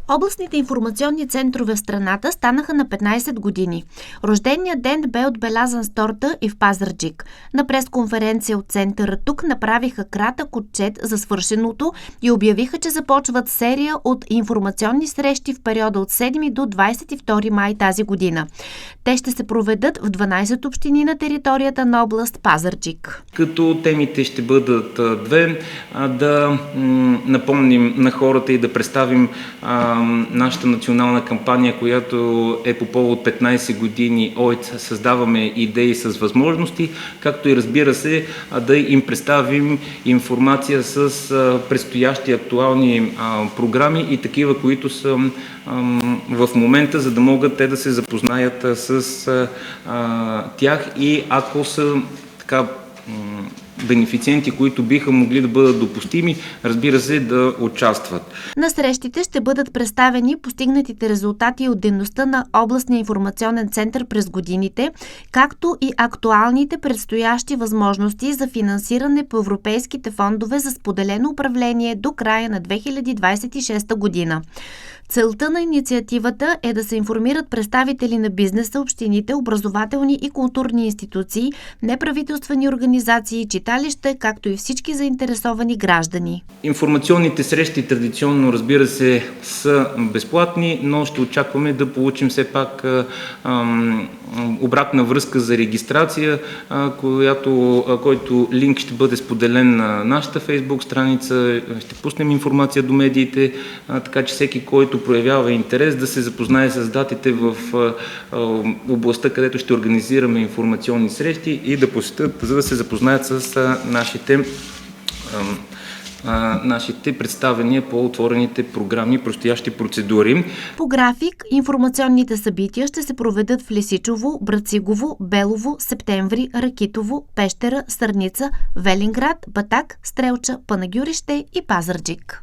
Областните информационни центрове в страната станаха на 15 години. Рожденият ден бе отбелязан с торта и в Пазарджик. На пресконференция от центъра тук направиха кратък отчет за свършеното и обявиха, че започват серия от информационни срещи в периода от 7 до 22 май тази година. Те ще се проведат в 12 общини на територията на област Пазарджик. Като темите ще бъдат две, да напомним на хората и да представим нашата национална кампания, която е по повод 15 години ОИЦ създаваме идеи с възможности, както и разбира се да им представим информация с предстоящи актуални програми и такива, които са в момента, за да могат те да се запознаят с тях и ако са така бенефициенти, които биха могли да бъдат допустими, разбира се, да участват. На срещите ще бъдат представени постигнатите резултати от дейността на областния информационен център през годините, както и актуалните предстоящи възможности за финансиране по европейските фондове за споделено управление до края на 2026 година. Целта на инициативата е да се информират представители на бизнеса, общините, образователни и културни институции, неправителствени организации, читалища, както и всички заинтересовани граждани. Информационните срещи традиционно, разбира се, са безплатни, но ще очакваме да получим все пак обратна връзка за регистрация, който линк ще бъде споделен на нашата Фейсбук страница. Ще пуснем информация до медиите, така че всеки, който проявява интерес, да се запознае с датите в областта, където ще организираме информационни срещи и да посетят, за да се запознаят с нашите представения по отворените програми, предстоящи процедури. По график, информационните събития ще се проведат в Лесичово, Брацигово, Белово, Септември, Ракитово, Пещера, Сърница, Велинград, Батак, Стрелча, Панагюрище и Пазарджик.